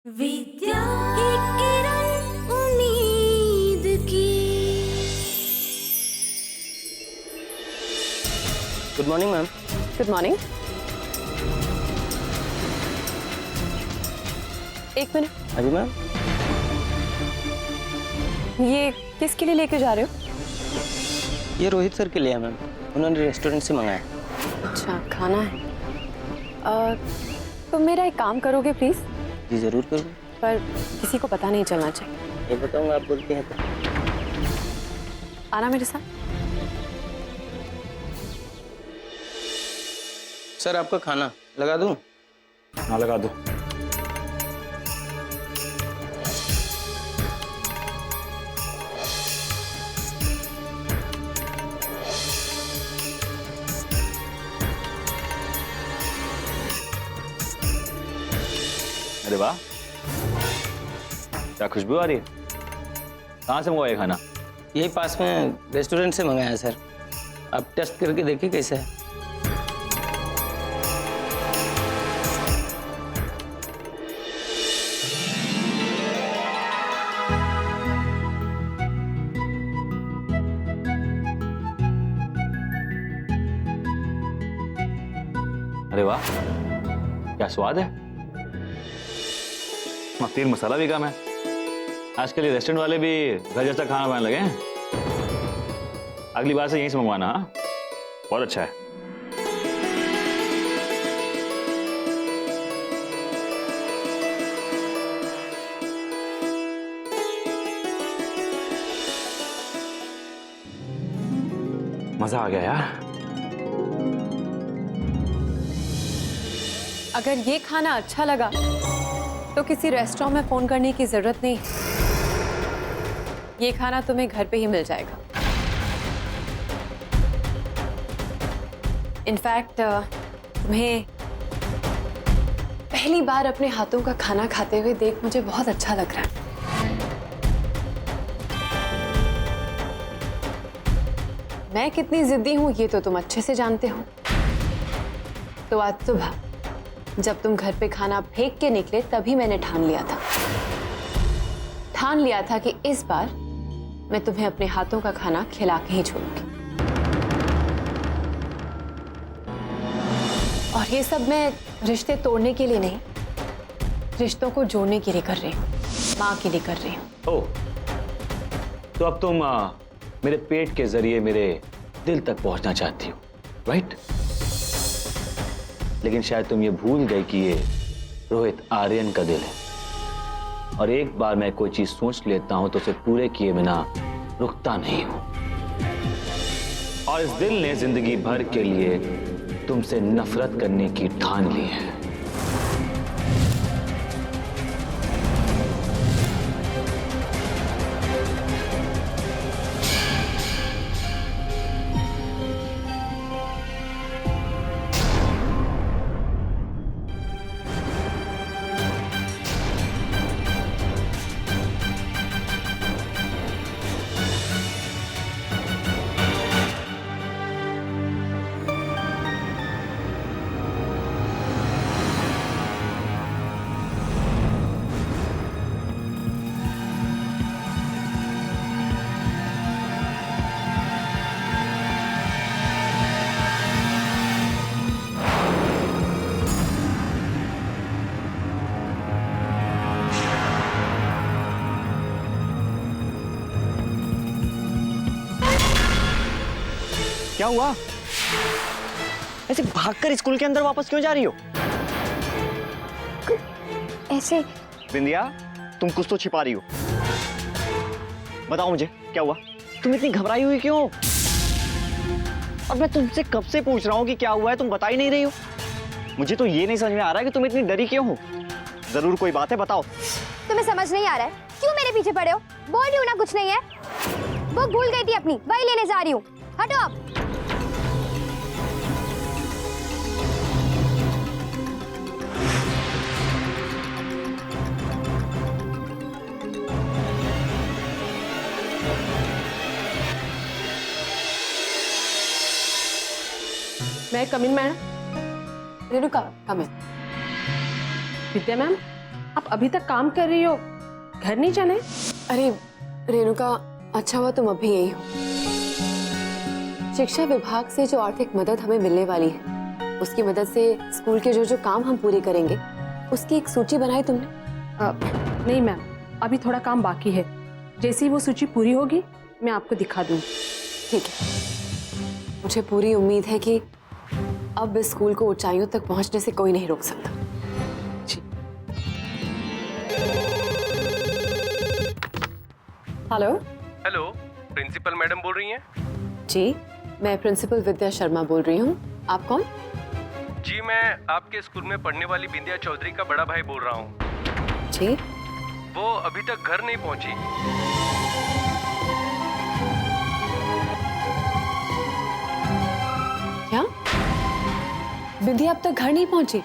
विद्या एक किरण उम्मीद की। Good morning ma'am. Good morning. एक मिनट, हाँ जी मैम। ये किसके लिए लेके जा रहे हो? ये रोहित सर के लिए है मैम, उन्होंने रेस्टोरेंट से मंगाया। अच्छा, खाना है। तुम मेरा एक काम करोगे प्लीज? जी जरूर करूँ। पर किसी को पता नहीं चलना चाहिए। ये बताऊंगा आप बोलते हैं तो। आना मेरे साथ। सर आपका खाना लगा दूं? हाँ लगा दो। अरे वाह, क्या खुशबू आ रही है। कहाँ से मंगवाया खाना? यही पास में रेस्टोरेंट से मंगाया है सर, आप टेस्ट करके देखिए कैसा है। अरे वाह, क्या स्वाद है। और तेल मसाला भी कम है। आजकल ये रेस्टोरेंट वाले भी घर जैसा खाना बनाने लगे हैं। अगली बार से यहीं से मंगवाना। हाँ, बहुत अच्छा है। मजा आ गया यार। अगर ये खाना अच्छा लगा तो किसी रेस्टोरेंट में फोन करने की जरूरत नहीं। ये खाना तुम्हें घर पे ही मिल जाएगा। इनफैक्ट तुम्हें पहली बार अपने हाथों का खाना खाते हुए देख मुझे बहुत अच्छा लग रहा है। मैं कितनी जिद्दी हूं ये तो तुम अच्छे से जानते हो। तो आज सुबह जब तुम घर पे खाना फेंक के निकले तभी मैंने ठान लिया था कि इस बार मैं तुम्हें अपने हाथों का खाना खिला के ही छोड़ूंगी। और ये सब मैं रिश्ते तोड़ने के लिए नहीं, रिश्तों को जोड़ने के लिए कर रही हूँ, माँ के लिए कर रही हूँ। ओह, तो अब तुम मेरे पेट के जरिए मेरे दिल तक पहुंचना चाहती हो, राइट? लेकिन शायद तुम ये भूल गए कि ये रोहित आर्यन का दिल है, और एक बार मैं कोई चीज सोच लेता हूं तो उसे पूरे किए बिना रुकता नहीं हूं। और इस दिल ने जिंदगी भर के लिए तुमसे नफरत करने की ठान ली है। क्या हुआ? ऐसे भागकर स्कूल के अंदर वापस क्यों जा रही हो? ऐसे बिंदिया, तुम कुछ तो छिपा रही हो। बताओ मुझे क्या हुआ? तुम इतनी घबराई हुई क्यों? और मैं तुमसे कब से पूछ रहा हूँ कि क्या हुआ है, तुम बता ही नहीं रही हो। मुझे तो ये नहीं समझ में आ रहा है कि तुम इतनी डरी क्यों हो। जरूर कोई बात है, बताओ। तुम्हें समझ नहीं आ रहा है? क्यों मेरे पीछे पड़े हो? बोल रही हूँ ना कुछ नहीं है। वो भूल गई थी अपनी, वही लेने जा रही हूँ। हटो आप। मैं कम इन मैडम? रेणुका, कम इन। विद्या मैम, आप अभी तक काम कर रही हो, घर नहीं जाना है? अरे रेणुका, अच्छा हुआ तुम अभी यही हो। शिक्षा विभाग से जो आर्थिक मदद हमें मिलने वाली है, उसकी मदद से स्कूल के जो जो काम हम पूरे करेंगे, उसकी एक सूची बनाई तुमने? नहीं मैम, अभी थोड़ा काम बाकी है। जैसे ही वो सूची पूरी होगी मैं आपको दिखा दूंगी। ठीक है, मुझे पूरी उम्मीद है कि अब इस स्कूल को ऊंचाइयों तक पहुंचने से कोई नहीं रोक सकता। जी। हेलो। हेलो, प्रिंसिपल मैडम बोल रही हैं? जी, मैं प्रिंसिपल विद्या शर्मा बोल रही हूँ। आप कौन? जी, मैं आपके स्कूल में पढ़ने वाली बिंदिया चौधरी का बड़ा भाई बोल रहा हूँ। जी। वो अभी तक घर नहीं पहुंची। क्या? बिंदिया अब तक घर नहीं पहुंची?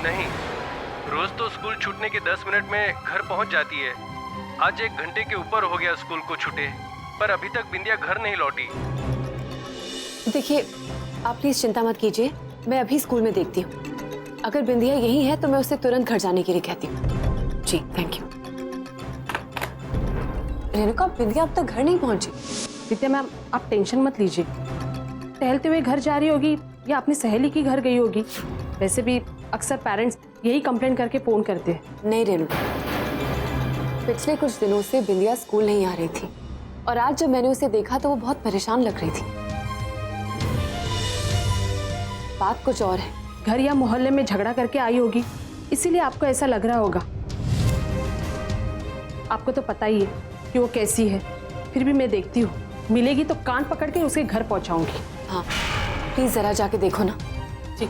नहीं, रोज तो स्कूल छूटने के 10 मिनट में घर पहुंच जाती है। आज 1 घंटे के ऊपर हो गया स्कूल को छूटे, पर अभी तक बिंदिया घर नहीं लौटी। देखिए, आप प्लीज चिंता मत कीजिए, मैं अभी स्कूल में देखती हूँ। अगर बिंदिया यही है तो मैं उसे तुरंत घर जाने के लिए कहती हूँ। जी, थैंक यू। रेणुका, बिंदिया अब तक घर नहीं पहुंची। विद्या मैम, आप टेंशन मत लीजिए। टहलते हुए घर जा रही होगी या अपनी सहेली की घर गई होगी। वैसे भी अक्सर पेरेंट्स यही कंप्लेंट करके फोन करते हैं। नहीं रेणुका, पिछले कुछ दिनों से बिंदिया स्कूल नहीं आ रही थी और आज जब मैंने उसे देखा तो वो बहुत परेशान लग रही थी। बात कुछ और है, घर या मोहल्ले में झगड़ा करके आई होगी, इसीलिए आपको ऐसा लग रहा होगा। आपको तो पता ही है कि वो कैसी है, फिर भी मैं देखती हूँ, मिलेगी तो कान पकड़ के उसे घर पहुंचाऊंगी। हाँ, प्लीज जरा जाके देखो ना। जी।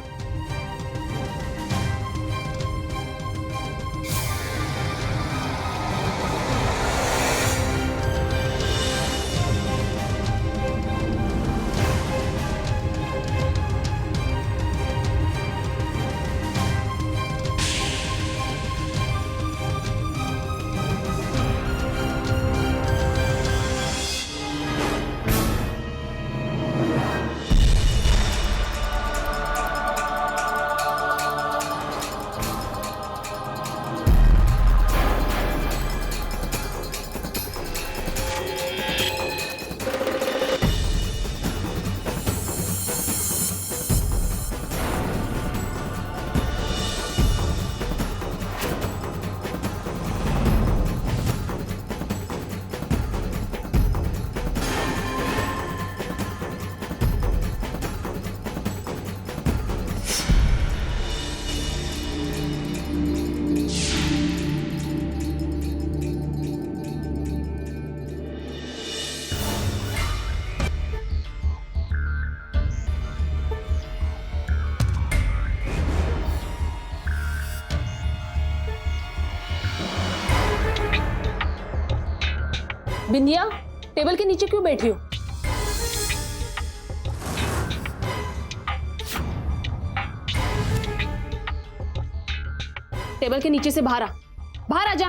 बिंदिया, टेबल के नीचे क्यों बैठी हो? टेबल के नीचे से बाहर आ जा।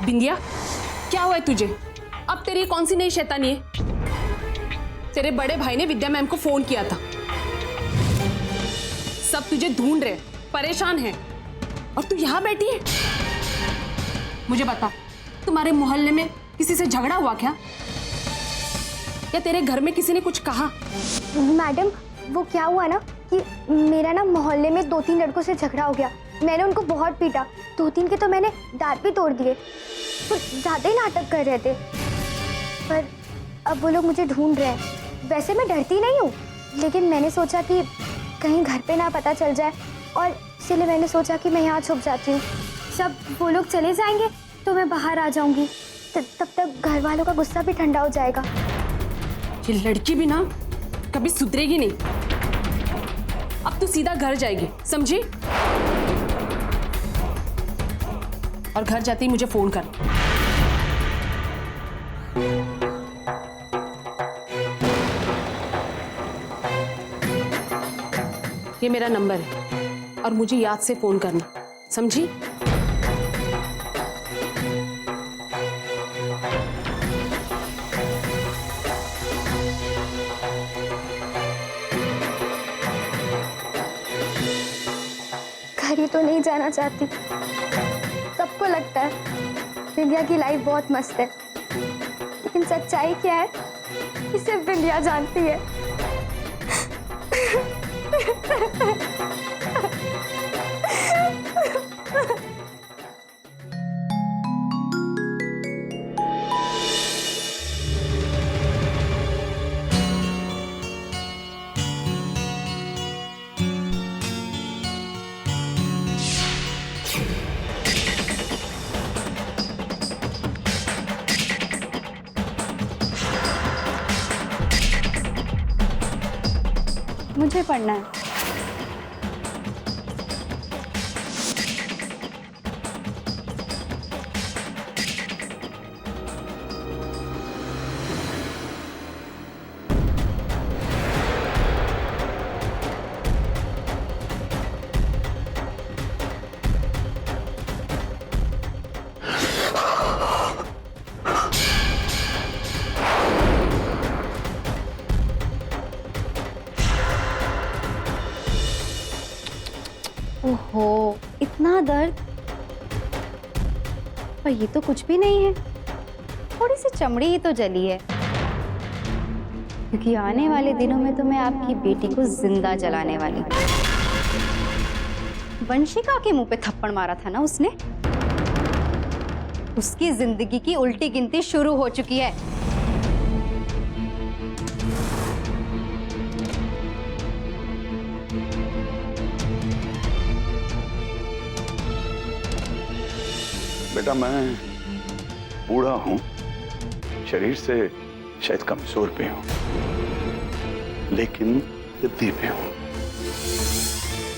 बिंदिया, क्या हुआ है तुझे? अब तेरी कौन सी नई शैतानी है? तेरे बड़े भाई ने विद्या मैम को फोन किया था, सब तुझे ढूंढ रहे, परेशान है, और तू यहाँ बैठी है? मुझे बता, तुम्हारे मोहल्ले में किसी से झगड़ा हुआ क्या? या तेरे घर में किसी ने कुछ कहा? मैडम, वो क्या हुआ ना कि मेरा ना मोहल्ले में 2-3 लड़कों से झगड़ा हो गया। मैंने उनको बहुत पीटा, 2-3 के तो मैंने दांत भी तोड़ दिए। तो ज़्यादा ही नाटक कर रहे थे, पर अब वो लोग मुझे ढूंढ रहे हैं। वैसे मैं डरती नहीं हूँ, लेकिन मैंने सोचा कि कहीं घर पे ना पता चल जाए, और इसलिए मैंने सोचा कि मैं यहाँ छुप जाती हूँ। सब वो लोग चले जाएंगे तो मैं बाहर आ जाऊँगी, तब तक घर वालों का गुस्सा भी ठंडा हो जाएगा। ये लड़की भी ना कभी सुधरेगी नहीं। अब तू सीधा घर जाएगी, समझी? और घर जाते ही मुझे फोन कर। ये मेरा नंबर है और मुझे याद से फोन करना, समझी? बाहर ही तो नहीं जाना चाहती। सबको लगता है बिंदिया की लाइफ बहुत मस्त है, लेकिन सच्चाई क्या है ये सिर्फ बिंदिया जानती है। मुझे पढ़ना है। ओहो, इतना दर्द। पर ये तो कुछ भी नहीं है, थोड़ी सी चमड़ी ही तो जली है। क्योंकि आने वाले दिनों में तो मैं आपकी बेटी को जिंदा जलाने वाली हूँ। वंशिका के मुंह पे थप्पड़ मारा था ना उसने, उसकी जिंदगी की उल्टी गिनती शुरू हो चुकी है। बेटा मैं बूढ़ा हूं, शरीर से शायद कमजोर भी हूं, लेकिन जिद्दी भी हूं।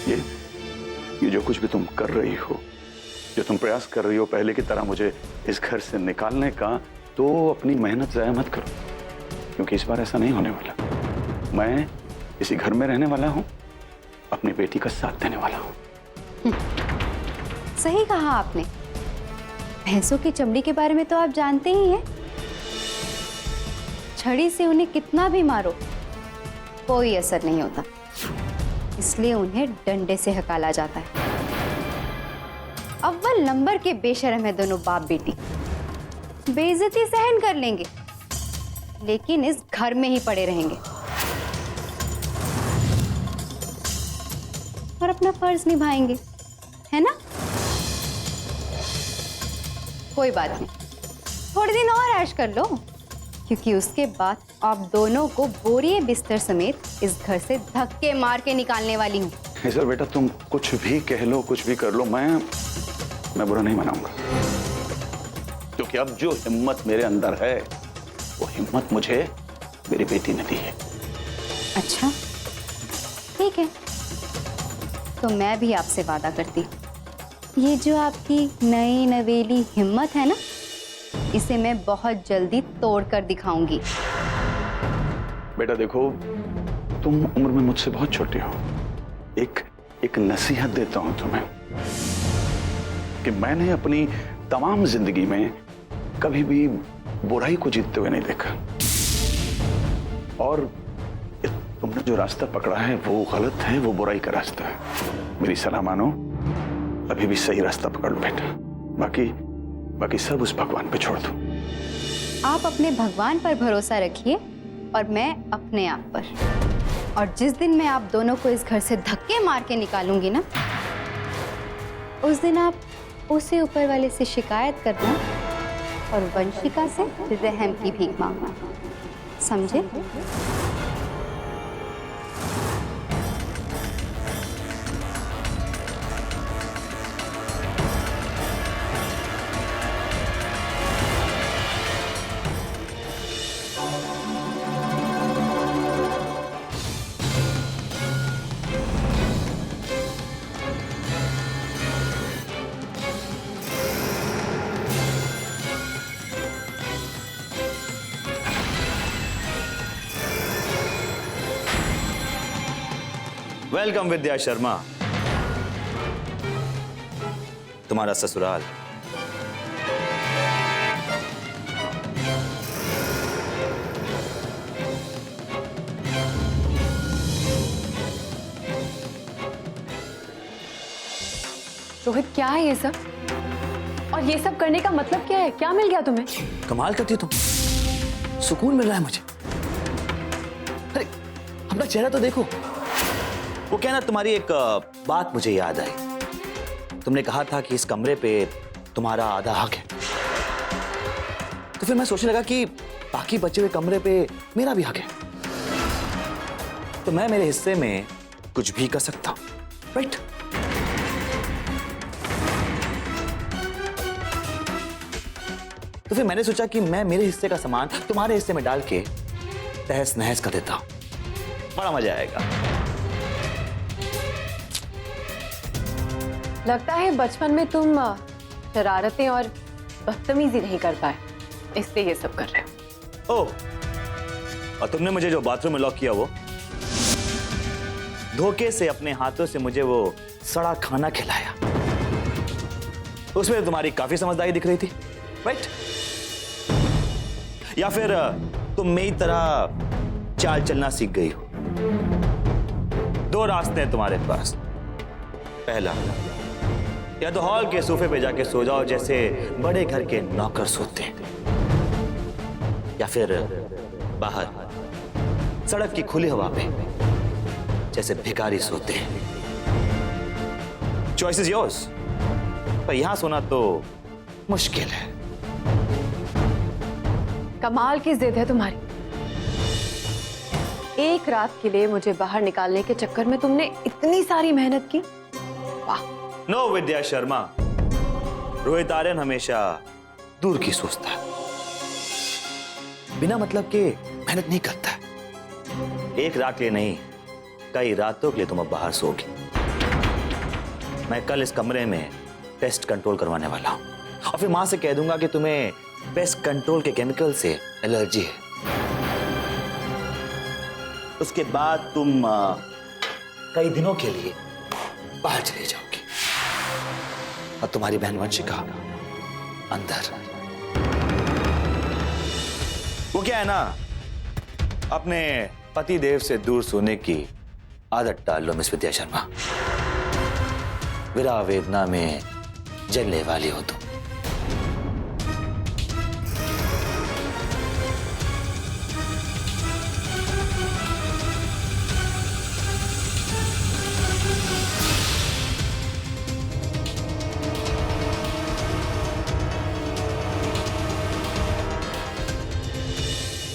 ये जो कुछ भी तुम कर रही हो, जो तुम प्रयास कर रही हो पहले की तरह मुझे इस घर से निकालने का, तो अपनी मेहनत ज़ाया मत करो, क्योंकि इस बार ऐसा नहीं होने वाला। मैं इसी घर में रहने वाला हूं, अपनी बेटी का साथ देने वाला हूं। सही कहा आपने। भैंसों की चमड़ी के बारे में तो आप जानते ही हैं। छड़ी से उन्हें कितना भी मारो कोई असर नहीं होता, इसलिए उन्हें डंडे से हकाला जाता है। अव्वल नंबर के बेशर्म है दोनों बाप बेटी। बेइज्जती सहन कर लेंगे, लेकिन इस घर में ही पड़े रहेंगे और अपना फर्ज निभाएंगे, है ना? कोई बात नहीं, थोड़े दिन और ऐश कर लो, क्योंकि उसके बाद आप दोनों को बोरिए बिस्तर समेत इस घर से धक्के मार के निकालने वाली हूँ। सर बेटा तुम कुछ भी कह लो, कुछ भी कर लो, मैं बुरा नहीं मनाऊंगा, क्योंकि अब जो हिम्मत मेरे अंदर है वो हिम्मत मुझे मेरी बेटी ने दी है। अच्छा ठीक है, तो मैं भी आपसे वादा करती हूँ, ये जो आपकी नई नवेली हिम्मत है ना, इसे मैं बहुत जल्दी तोड़ कर दिखाऊंगी। बेटा देखो, तुम उम्र में मुझसे बहुत छोटे हो। एक नसीहत देता हूं तुम्हें कि मैंने अपनी तमाम जिंदगी में कभी भी बुराई को जीतते हुए नहीं देखा, और तुमने जो रास्ता पकड़ा है वो गलत है, वो बुराई का रास्ता है। मेरी सलाह मानो, अभी भी सही रास्ता पकड़ लो बेटा, बाकी सब उस भगवान पे छोड़ दो। आप अपने भगवान पर भरोसा रखिए और मैं अपने आप पर। और जिस दिन मैं आप दोनों को इस घर से धक्के मार के निकालूंगी ना, उस दिन आप उसे ऊपर वाले से शिकायत करना और वंशिका से रहम की भीख मांगना, समझे? वेलकम विद्या शर्मा, तुम्हारा ससुराल। रोहित क्या है ये सब? और ये सब करने का मतलब क्या है? क्या मिल गया तुम्हें? कमाल करती हो तुम, सुकून मिल रहा है मुझे। अरे अपना चेहरा तो देखो। वो क्या ना, तुम्हारी एक बात मुझे याद आई। तुमने कहा था कि इस कमरे पे तुम्हारा आधा हक है, तो फिर मैं सोचने लगा कि बाकी बचे हुए कमरे पे मेरा भी हक है, तो मैं मेरे हिस्से में कुछ भी कर सकता हूं, राइट? तो फिर मैंने सोचा कि मैं मेरे हिस्से का सामान तुम्हारे हिस्से में डाल के तहस नहस कर देता हूं, बड़ा मजा आएगा। लगता है बचपन में तुम शरारतें और बदतमीजी नहीं कर पाए, इसलिए ये सब कर रहे हो। ओह, और तुमने मुझे जो बाथरूम में लॉक किया, वो धोखे से अपने हाथों से मुझे वो सड़ा खाना खिलाया, उसमें तुम्हारी काफी समझदारी दिख रही थी, राइट? या फिर तुम मेरी तरह चाल चलना सीख गई हो? दो रास्ते हैं तुम्हारे पास। पहला, या तो हॉल के सोफे पे जाके सो जाओ जैसे बड़े घर के नौकर सोते हैं, या फिर बाहर सड़क की खुली हवा पे जैसे भिखारी सोते हैं। चॉइस इज योर्स, पर यहां सोना तो मुश्किल है। कमाल की जिद है तुम्हारी। एक रात के लिए मुझे बाहर निकालने के चक्कर में तुमने इतनी सारी मेहनत की। वाह। नो विद्या शर्मा, रोहित आर्यन हमेशा दूर की सोचता है, बिना मतलब के मेहनत नहीं करता है। एक रात के लिए नहीं, कई रातों के लिए तुम अब बाहर सोओगी। मैं कल इस कमरे में पेस्ट कंट्रोल करवाने वाला हूं, और फिर मां से कह दूंगा कि तुम्हें पेस्ट कंट्रोल के केमिकल से एलर्जी है। उसके बाद तुम कई दिनों के लिए बाहर चले जाओगी, और तुम्हारी बहन वंशिका अंदर। वो क्या है ना, अपने पति देव से दूर सोने की आदत डाल लो मिस विद्या शर्मा। विरह वेदना में जलने वाली हो तुम।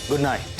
Good night.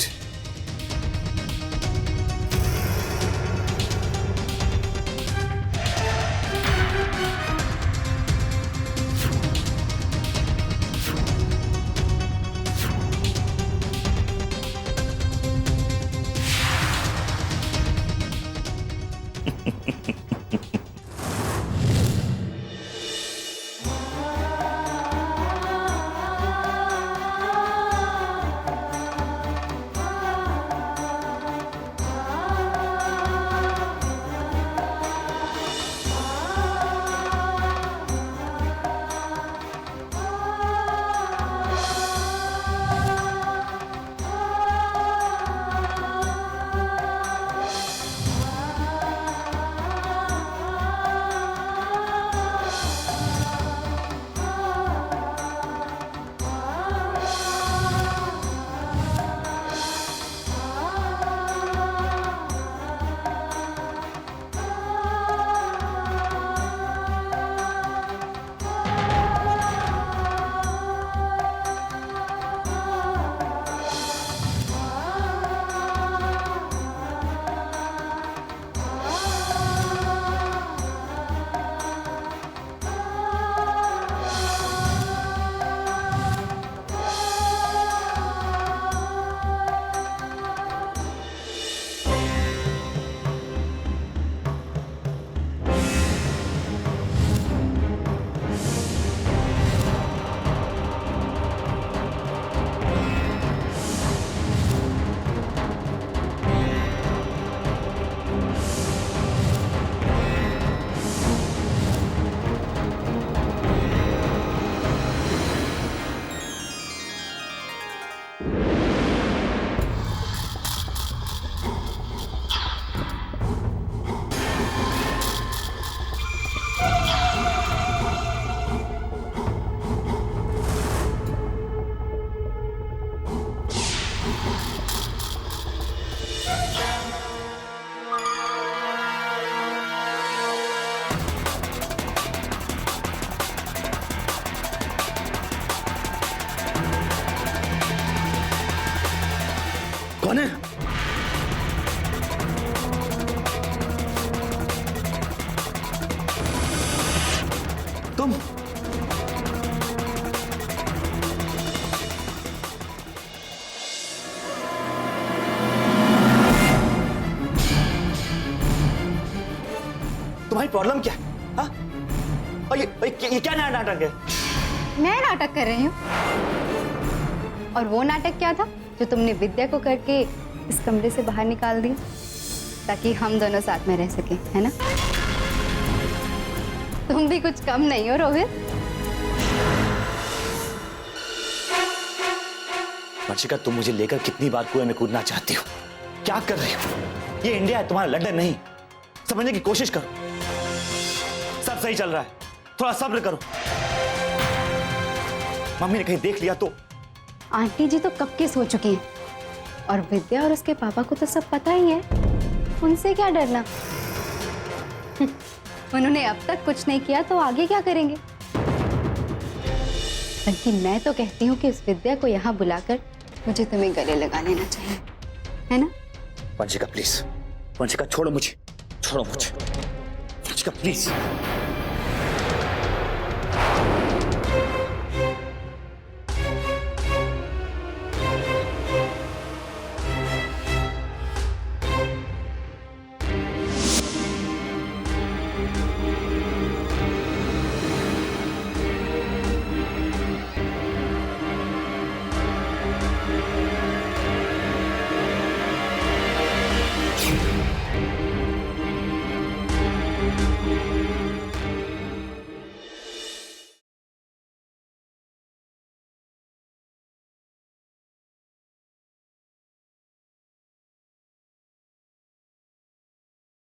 कौन है? तुम? तुम्हारी प्रॉब्लम क्या है? हाँ? और ये क्या नया नाटक है? मैं नाटक कर रही हूँ। और वो नाटक क्या था जो तुमने विद्या को करके इस कमरे से बाहर निकाल दिया ताकि हम दोनों साथ में रह सके, है ना? तुम भी कुछ कम नहीं हो रोहित। वर्षिका, तुम मुझे लेकर कितनी बार कुएं में कूदना चाहती हो? क्या कर रही हो? ये इंडिया है, तुम्हारा लंदन नहीं। समझने की कोशिश करो। सब सही चल रहा है, थोड़ा सब्र करो। मम्मी ने कहीं देख लिया तो? आंटी जी तो कब के सो चुकी हैं और विद्या और उसके पापा को तो सब पता ही है। उनसे क्या डरना? उन्होंने अब तक कुछ नहीं किया तो आगे क्या करेंगे? बल्कि मैं तो कहती हूँ कि उस विद्या को यहाँ बुलाकर मुझे तुम्हें गले लगा लेना चाहिए, है ना? वंशिका प्लीज, वंशिका छोड़ो मुझे, छोड़ो मुझे, वंशिका प्लीज।